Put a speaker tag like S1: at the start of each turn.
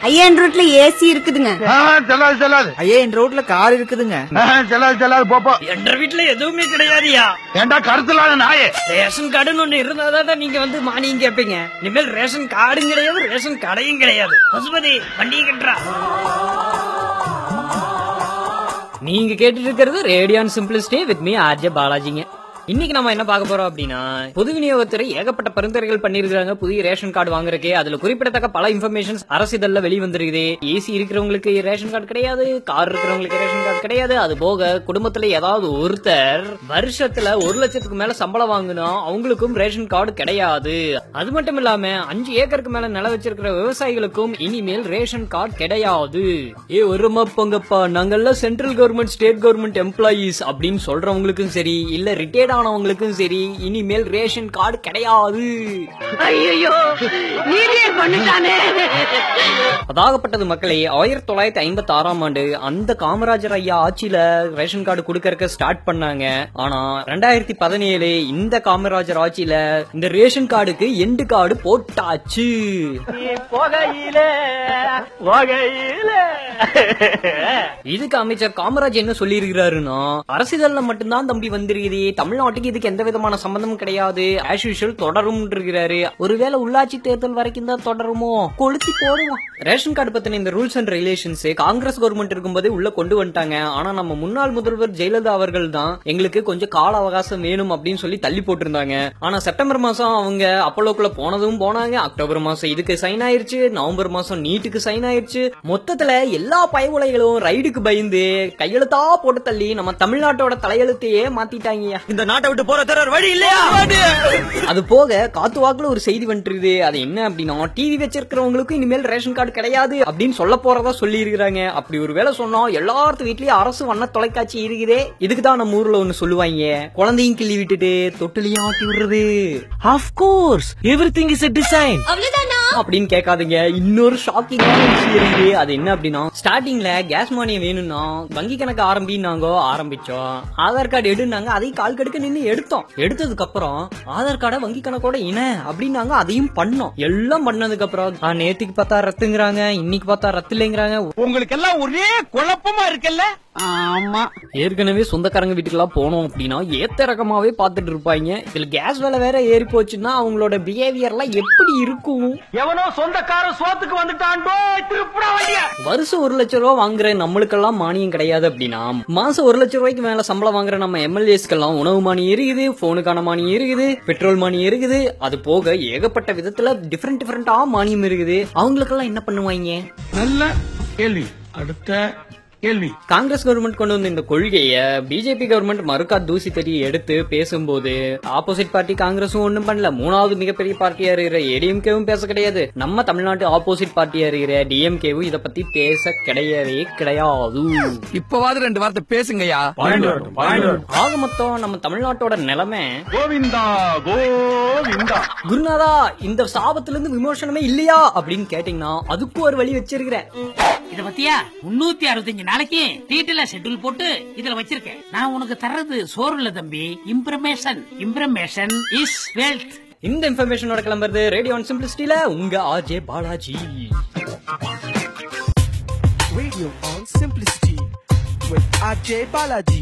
S1: ஐயா என் ரூட்ல ஏசி இருக்குதுங்க.
S2: செல்லாது செல்லாது.
S3: ஐயா என் ரோட்ல கார் இருக்குதுங்க.
S2: செல்லாது செல்லாது போப்போ.
S4: என்ற வீட்டுல எதுவுமே கிடையாதுயா.
S2: ஏண்டா கருத்துலாத நாயே.
S4: ரேஷன் கார்டுன்னு ஒண்ணு இருந்தாதான் நீங்க வந்து மானியம் கேட்பீங்க. இனிமேல் ரேஷன் கார்டும் கிடையாது, ரேஷன் கடையும் கிடையாது. பசுபதி வண்டியை கட்டுறா. நீங்க கேட்டு இருக்கிறது radio simplicity with me RJ பாலாஜிங்க. இன்னைக்கு நம்ம என்ன பார்க்க போறோம் அப்படின்னா, பொது விநியோகத்துறை ஏகப்பட்ட பரிந்துரைகள் பண்ணிருக்காங்க புதிய ரேஷன் கார்டு வாங்குறதுக்கு. அதுல குறிப்பிடத்தக்க பல இன்ஃபர்மேஷன்ஸ் அரசிதழ்ல வெளிவந்திருக்குது. ஏசி இருக்கிறவங்களுக்கு ரேஷன் கார்டு கிடையாது, கார் இருக்கிறவங்களுக்கு ரேஷன் கார்டு கிடையாது. அது போக குடும்பத்துல ஏதாவது ஒருத்தர் வருஷத்துல 1 லட்சத்துக்கு மேல சம்பளம் வாங்கினா அவங்களுக்கும் ரேஷன் கார்டு கிடையாது. அது மட்டும் இல்லாம 5 ஏக்கருக்கு மேல நில வச்சிருக்கிற விவசாயிகளுக்கும் இனிமேல் ரேஷன் கார்டு கிடையாது. ஒருமா பொங்கப்பா, நாங்கெல்லாம் central government state government employees அப்படின்னு சொல்றவங்களுக்கும் சரி, இல்ல ரிட்டையர்ட் ஆனவங்களுக்கும் சரி, இனிமேல் ரேஷன் கார்டு கிடையாது. அதாகப்பட்டது மக்களே, 1956ஆம் ஆண்டு அந்த காமராஜர் ஐயா ஆட்சியில ரேஷன் கார்டு கொடுக்கறதுக்கு ஸ்டார்ட் பண்ணாங்க. ஆனா 2017 இந்த காமராஜர் ஆட்சியில இந்த ரேஷன் கார்டுக்கு எண்டு கார்டு போட்டாச்சு. இதுக்கு அமைச்சர் காமராஜ் என்ன சொல்லி இருக்கிறாருன்னா, அரசியல்ல மட்டும்தான் தம்பி வந்திருக்குது, தமிழ்நாட்டுக்கு இதுக்கு எந்த விதமான சம்பந்தமும் கிடையாது, ஆஸ் யூசுவல் தொடரும் இருக்கிறாரு. ஒருவேளை உள்ளாட்சி தேர்தல் வரைக்கும் தான் தொடருமோ, கொளுத்தி போடுவோம். ரேஷன் கார்டு பத்தின இந்த rules and regulations Congress government இருக்கும்போதே உள்ள கொண்டு வந்துட்டாங்க. ஆனா நம்ம முன்னாள் முதல்வர் ஜெயலலிதா அவர்கள் தான் எங்களுக்கு கொஞ்சம் கால அவகாசம் வேணும் அப்படின்னு சொல்லி தள்ளி போட்டிருந்தாங்க. ஆனா செப்டம்பர் மாசம் அவங்க அப்போலோக்குள்ள போனதும் போனாங்க, அக்டோபர் மாசம் இதுக்கு சைன் ஆயிருச்சு, நவம்பர் மாசம் நீட்டுக்கு சைன் ஆயிருச்சு. மொத்தத்துல எல்லா பயவுலைகளும் ரைடுக்கு பயந்து கையெழுத்தா போட்டு தள்ளி நம்ம தமிழ்நாட்டோட தலையெழுத்தையே மாத்திட்டாங்க. இந்த நாட்டை விட்டு போற தர வழி இல்லையா? அது போக காத்து வாக்குல ஒரு செய்தி வந்துருது. அது என்ன அப்படின்னா, டிவி வச்சிருக்கிறவங்களுக்கும் இனிமேல் ரேஷன் கார்டு கிடையாது அப்படின்னு சொல்ல போறதா சொல்லி இருக்கிறாங்க. அப்படி ஒரு வேலை சொன்னா எல்லாத்து வீட்லயும் அரசு வண்ண தொலைக்காட்சி இருக்குதே. இதுக்குதான் நம்ம ஊர்ல ஒண்ணு சொல்லுவாங்க, குழந்தையும் கிள்ளி விட்டுட்டு தொட்டிலையும் ஆட்டி விடுறது. Of course everything is a design அப்படின்னு கேட்காதீங்க. இன்னொரு ஷாக்கிங்கான விஷயம் இருக்கு. அது என்ன அப்படின்னா, ஸ்டார்டிங்ல கேஸ் மானியம் வேணும்னா வங்கி கணக்கு ஆரம்பிச்சோம். ஆதார் கார்டு எடுனாங்க, அதையும் கால் கடுக்க நின்று எடுத்தோம். எடுத்ததுக்கு அப்புறம் ஆதார் கார்டை வங்கி கணக்கோட அப்படின்னாங்க, அதையும் பண்ணோம். எல்லாம் பண்ணதுக்கு அப்புறம் நேத்துக்கு பார்த்தா ரத்துங்கிறாங்க, இன்னைக்கு பார்த்தா ரத்து இல்லைங்கிறாங்க.
S3: உங்களுக்கு எல்லாம் ஒரே குழப்பமா இருக்குல்ல?
S4: ஆமா, ஏற்கனவே சொந்தக்காரங்க வீட்டுக்கெல்லாம் போனோம் அப்படின்னா ஏத்த ரகமாவே பாத்துட்டு இருப்பாங்க. இதுல கேஸ் விலை வேற ஏறி போச்சுன்னா அவங்களோட பிஹேவியர் எல்லாம் எப்படி இருக்கும்?
S3: எவனோ சொந்தக்காரன் சோத்துக்கு வந்துட்டான்டோ, திருப்புடா வண்டிய.
S4: வருஷம் 1 லட்சம் ரூபாய் வாங்குற நம்மளுக்கெல்லாம் மானியம் கிடையாது அப்படின்னா, மாசம் 1 லட்சம் ரூபாய்க்கு மேல சம்பளம் வாங்குற நம்ம எம்எல்ஏஸ்க்கெல்லாம் உணவு மானியம் இருக்குது, போனுக்கான மானியம் இருக்குது, பெட்ரோல் மானியம் இருக்குது. அது போக ஏகப்பட்ட விதத்துல டிஃபரெண்டா மானியம் இருக்குது. அவங்களுக்கெல்லாம் என்ன பண்ணுவாங்க?
S2: நல்ல கேள்வி. அடுத்த
S4: காங்கிரஸ் கவர்மெண்ட் கொண்டு வந்த இந்த கொள்கைய பிஜேபி கவர்மெண்ட் மறுக்கா தூசி தட்டி எடுத்து பேசும்போது, ஆப்போசிட் பார்ட்டி காங்கிரஸும் ஒண்ணும் பண்ணல. மூணாவது மிகப்பெரிய பார்ட்டியா இருக்கிற ஏடிஎம்கேவும் பேச கிடையாது. நம்ம தமிழ்நாட்டு ஆப்போசிட் பார்ட்டியா இருக்கிற டிஎம்கேவும் இத பத்தி பேச கிடையவே கிடையாது.
S3: இப்பவாது 2 வார்த்தை பேசுங்கயா.
S4: ஆக மொத்தம் நம்ம தமிழ்நாட்டோட நிலைமை
S2: கோவிந்தா கோவிந்தா.
S4: குருநாதா, இந்த சாபத்துல இருந்து விமோசனமே இல்லையா அப்படின்னு கேட்டீங்கன்னா அதுக்கு ஒரு வழி வச்சிருக்கிறேன்.
S5: இத பத்தியா 365 நாளைக்கு டீட்டெயிலா ஷெட்யூல் போட்டு இதுல வச்சிருக்கேன். நான் உனக்கு தர்றது சோறு இல்ல தம்பி, இம்ப்ரமேஷன் இஸ் வெல்த்.
S4: இந்த இன்ஃபர்மேஷனோட கிளம்புறது ரேடியோ சிம்பிளிசிட்டில உங்க RJ Balaji.
S6: Radio on Simplicity with RJ Balaji.